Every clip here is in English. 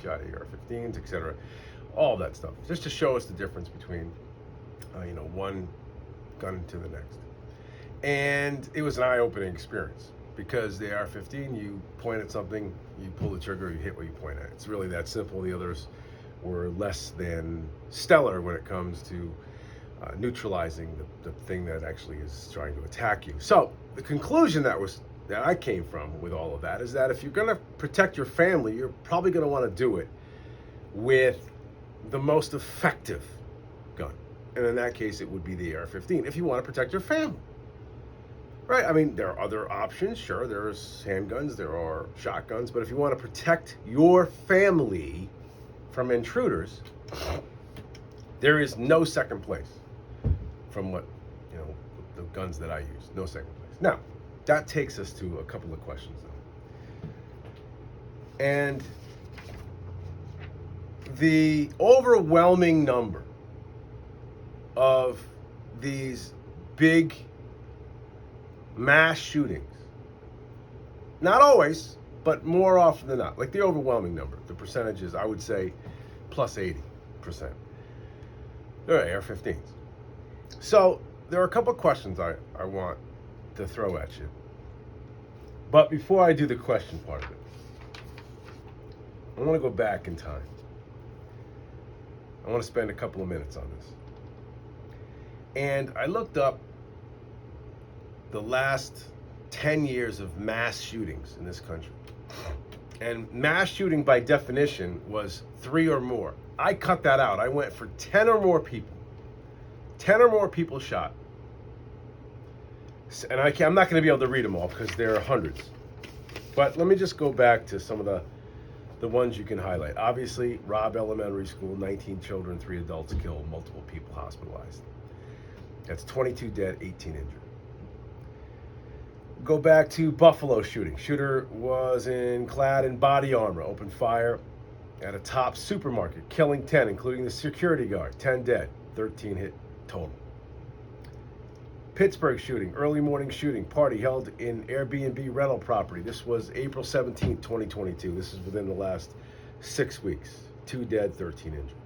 shot AR-15s, etc. All that stuff, just to show us the difference between, one gun to the next. And it was an eye-opening experience because the AR-15, you point at something, you pull the trigger, you hit what you point at. It's really that simple. The others were less than stellar when it comes to neutralizing the thing that actually is trying to attack you. So the conclusion that I came from with all of that is that if you're going to protect your family, you're probably going to want to do it with the most effective gun. And in that case, it would be the AR-15 if you want to protect your family. Right? I mean, there are other options. Sure, there's handguns, there are shotguns, but if you want to protect your family from intruders, there is no second place from the guns that I use. No second place. Now, that takes us to a couple of questions, though. And the overwhelming number of these big mass shootings, not always, but more often than not, like the overwhelming number, the percentages, I would say plus 80%. They're AR-15s. So there are a couple of questions I want to throw at you. But before I do the question part of it, I want to go back in time. I want to spend a couple of minutes on this. And I looked up the last 10 years of mass shootings in this country. And mass shooting by definition was 3 or more. I cut that out. I went for 10 or more people. 10 or more people shot. And I'm not going to be able to read them all because there are hundreds. But let me just go back to some of the ones you can highlight. Obviously, Robb Elementary School, 19 children, 3 adults killed, multiple people hospitalized. That's 22 dead, 18 injured. Go back to Buffalo shooting. Shooter was clad in body armor, opened fire at a top supermarket, killing 10, including the security guard. 10 dead, 13 hit total. Pittsburgh shooting, early morning shooting, party held in Airbnb rental property. This was April 17th, 2022. This is within the last 6 weeks. 2 dead, 13 injured.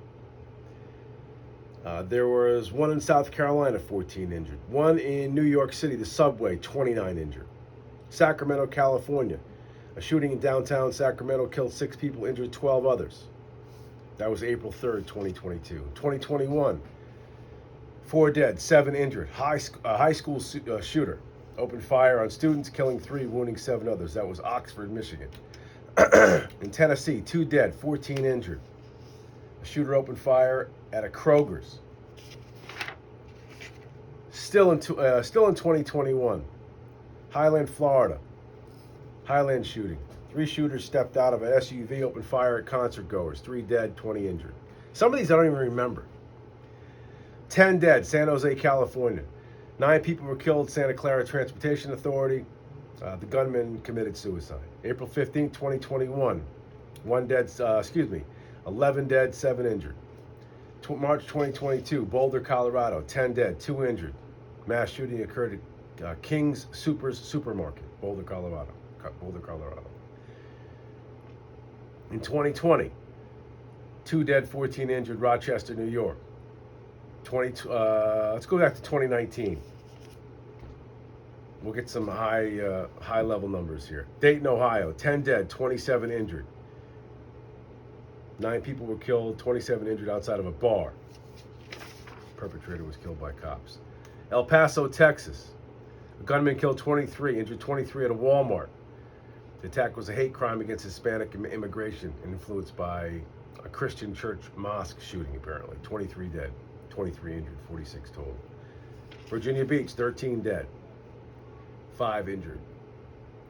There was one in South Carolina, 14 injured. One in New York City, the subway, 29 injured. Sacramento, California, a shooting in downtown Sacramento killed 6 people, injured 12 others. That was April 3rd, 2022. 2021, 4 dead, 7 injured. High school shooter opened fire on students, killing 3, wounding 7 others. That was Oxford, Michigan. In Tennessee, 2 dead, 14 injured. A shooter opened fire at a Kroger's. Still in 2021, Highland, Florida. Highland shooting. 3 shooters stepped out of an SUV, opened fire at concert goers. 3 dead, 20 injured. Some of these I don't even remember. 10 dead, San Jose, California. 9 people were killed, Santa Clara Transportation Authority. The gunman committed suicide. April 15th, 2021. 11 dead, 7 injured. March 2022, Boulder, Colorado. 10 dead, 2 injured. Mass shooting occurred at King's Supermarket, Boulder, Colorado. In 2020, 2 dead, 14 injured, Rochester, New York. Let's go back to 2019. We'll get some high level numbers here. Dayton, Ohio, 10 dead, 27 injured. 9 people were killed, 27 injured outside of a bar. Perpetrator was killed by cops. El Paso, Texas. A gunman killed 23, injured 23 at a Walmart. The attack was a hate crime against Hispanic immigration, influenced by a Christian church mosque shooting, apparently. 23 dead, 23 injured, 46 total. Virginia Beach, 13 dead, 5 injured.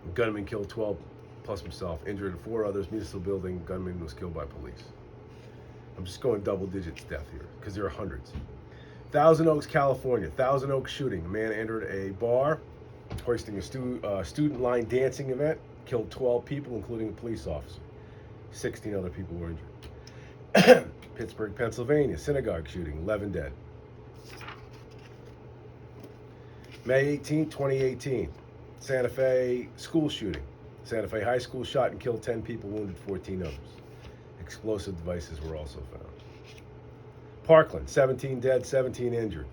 The gunman killed 12 plus himself, injured 4 others. Municipal building, gunman was killed by police. I'm just going double digits death here because there are hundreds. Thousand Oaks, California. Thousand Oaks shooting. A man entered a bar, hoisting a student line dancing event, killed 12 people, including a police officer. 16 other people were injured. Pittsburgh, Pennsylvania. Synagogue shooting. 11 dead. May 18, 2018. Santa Fe school shooting. Santa Fe High School shot and killed 10 people, wounded 14 others. explosive devices were also found. Parkland, 17 dead, 17 injured.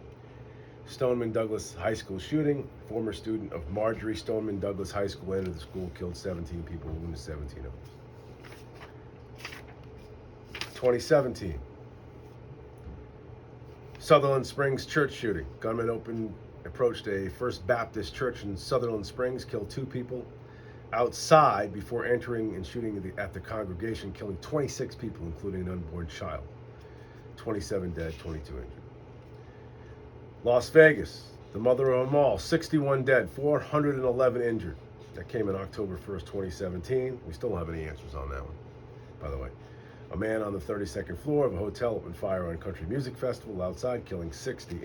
Stoneman Douglas High School shooting. Former student of Marjorie Stoneman Douglas High School entered the school, killed 17 people, wounded 17 others. 2017. Sutherland Springs church shooting. Gunman approached a First Baptist church in Sutherland Springs, killed 2 people outside before entering and shooting at the congregation, killing 26 people, including an unborn child. 27 dead, 22 injured. Las Vegas, the mother of them all, 61 dead, 411 injured. That came in October 1st, 2017. We still don't have any answers on that one, by the way. A man on the 32nd floor of a hotel opened fire on a country music festival outside, killing 60,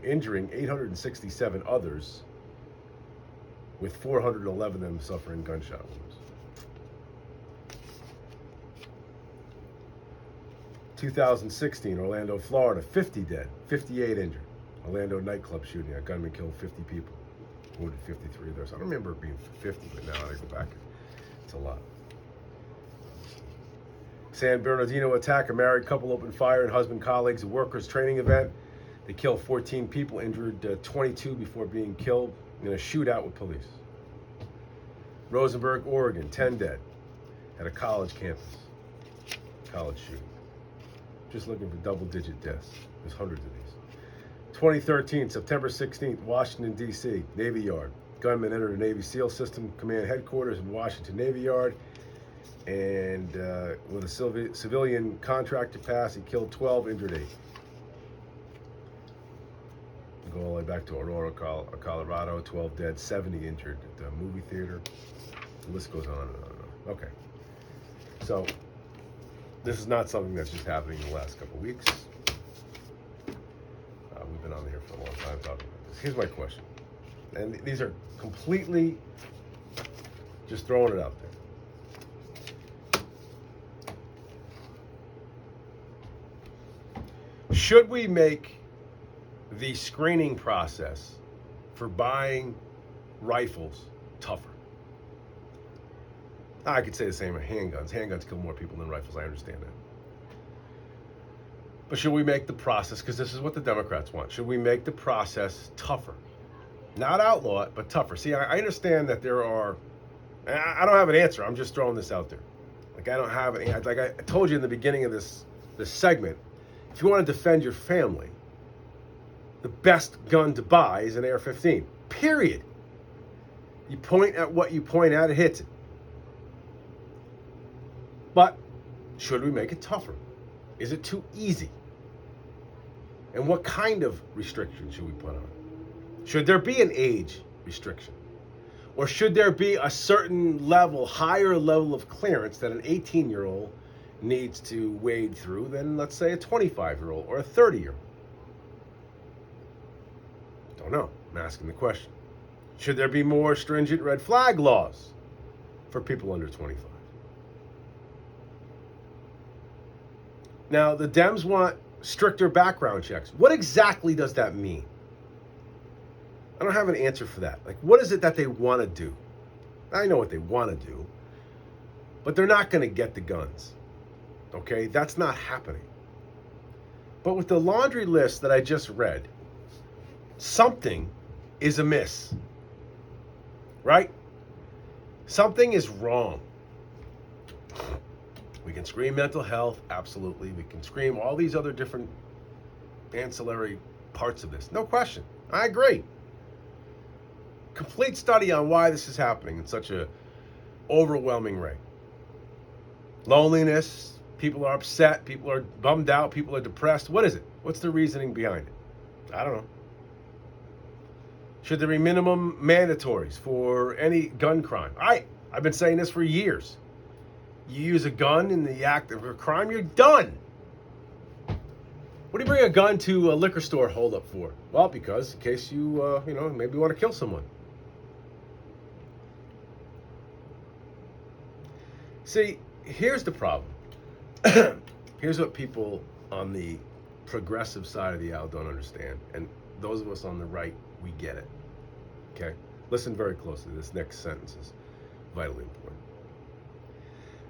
injuring 867 others, with 411 of them suffering gunshot wounds. 2016, Orlando, Florida, 50 dead, 58 injured. Orlando nightclub shooting. A gunman killed 50 people, wounded 53 others. I don't remember it being 50, but now I go back, it's a lot. San Bernardino attack. A married couple opened fire and husband colleagues at workers' training event. They killed 14 people, injured 22 before being killed in a shootout with police. Rosenberg, Oregon, 10 dead at a college campus. College shooting. Just looking for double-digit deaths. There's hundreds of these. 2013, September 16th, Washington, D.C., Navy Yard. Gunman entered a Navy SEAL System Command headquarters in Washington Navy Yard, and with a civilian contractor pass, he killed 12, injured 8. Go all the way back to Aurora, Colorado, 12 dead, 70 injured at the movie theater. The list goes on and on and on. Okay. So, this is not something that's just happening in the last couple of weeks. We've been on here for a long time talking about this. Here's my question. And these are completely just throwing it out there. Should we make the screening process for buying rifles tougher? I could say the same with handguns. Handguns kill more people than rifles. I understand that. But should we make the process, because this is what the Democrats want, should we make the process tougher? Not outlaw it, but tougher. See, I understand that there are, I don't have an answer. I'm just throwing this out there. Like, I don't have any, like I told you in the beginning of this segment, if you want to defend your family, the best gun to buy is an AR-15, period. You point at what you point at, it hits it. But should we make it tougher? Is it too easy? And what kind of restrictions should we put on it? Should there be an age restriction? Or should there be a certain level, higher level of clearance that an 18-year-old needs to wade through than, let's say, a 25-year-old or a 30-year-old? Don't know. I'm asking the question. Should there be more stringent red flag laws for people under 25? Now, the Dems want stricter background checks. What exactly does that mean? I don't have an answer for that. Like, what is it that they want to do? I know what they want to do, but they're not going to get the guns. Okay? That's not happening. But with the laundry list that I just read, something is amiss. Right? Something is wrong. We can scream mental health, absolutely. We can scream all these other different ancillary parts of this. No question. I agree. Complete study on why this is happening in such a overwhelming rate. Loneliness, people are upset, people are bummed out, people are depressed. What is it? What's the reasoning behind it? I don't know. Should there be minimum mandatories for any gun crime? I've been saying this for years. You use a gun in the act of a crime, you're done. What do you bring a gun to a liquor store holdup for? Well, because in case you, maybe want to kill someone. See, here's the problem. Here's what people on the progressive side of the aisle don't understand. And those of us on the right, we get it. Okay? Listen very closely. This next sentence is vitally important.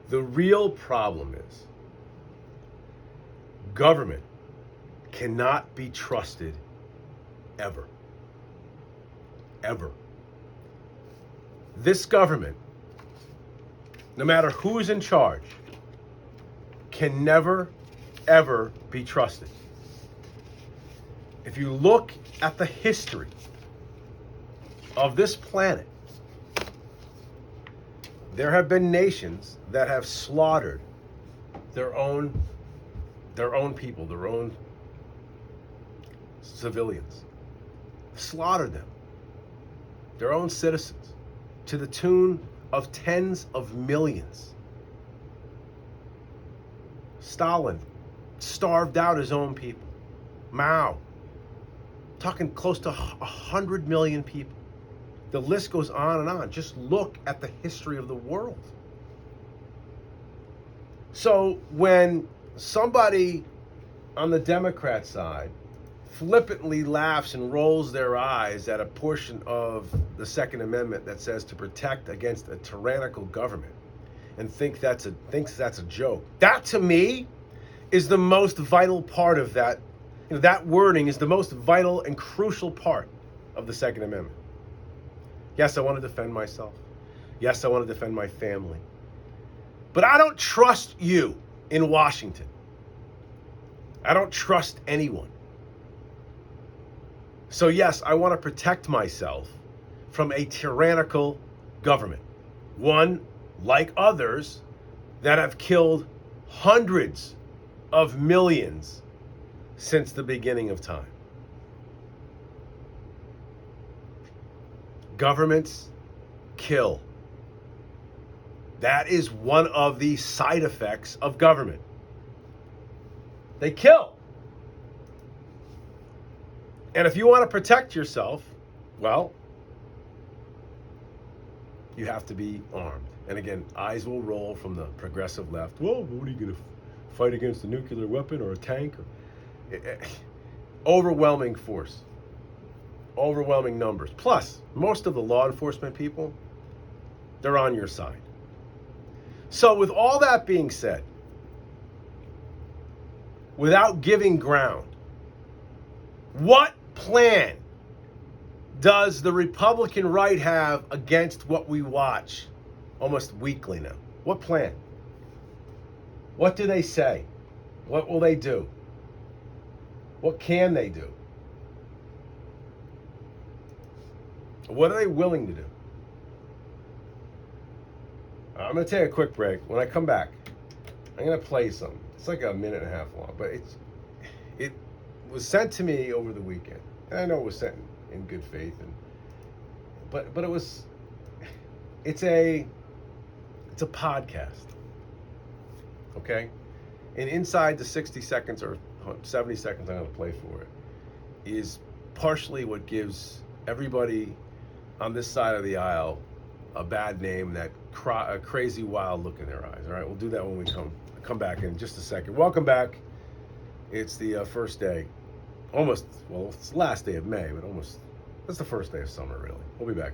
The real problem is government cannot be trusted ever. Ever. This government, no matter who's in charge, can never, ever be trusted. If you look at the history of this planet, there have been nations that have slaughtered their own people, their own civilians. Slaughtered them, their own citizens, to the tune of tens of millions. Stalin starved out his own people. Mao, talking close to 100 million people. The list goes on and on. Just look at the history of the world. So when somebody on the Democrat side flippantly laughs and rolls their eyes at a portion of the Second Amendment that says to protect against a tyrannical government and thinks that's a joke, that to me is the most vital part of that. That wording is the most vital and crucial part of the Second Amendment. Yes, I want to defend myself. Yes, I want to defend my family. But I don't trust you in Washington. I don't trust anyone. So yes, I want to protect myself from a tyrannical government. One, like others, that have killed hundreds of millions since the beginning of time. Governments kill. That is one of the side effects of government. They kill. And if you want to protect yourself, well, you have to be armed. And again, eyes will roll from the progressive left. Well, what are you going to fight against a nuclear weapon or a tank? Overwhelming force. Overwhelming numbers. Plus, most of the law enforcement people, they're on your side. So with all that being said, without giving ground, what plan does the Republican right have against what we watch almost weekly now? What plan? What do they say? What will they do? What can they do? What are they willing to do? I'm going to take a quick break. When I come back, I'm going to play something. It's like a minute and a half long, but it was sent to me over the weekend. And I know it was sent in good faith, but it's a podcast. Okay? And inside the 60 seconds or 70 seconds I'm going to play for it is partially what gives everybody on this side of the aisle a bad name, that a crazy wild look in their eyes. All right, we'll do that when we come back in just a second. Welcome back. It's the first day, almost, well, it's the last day of May, but almost, it's the first day of summer, really. We'll be back.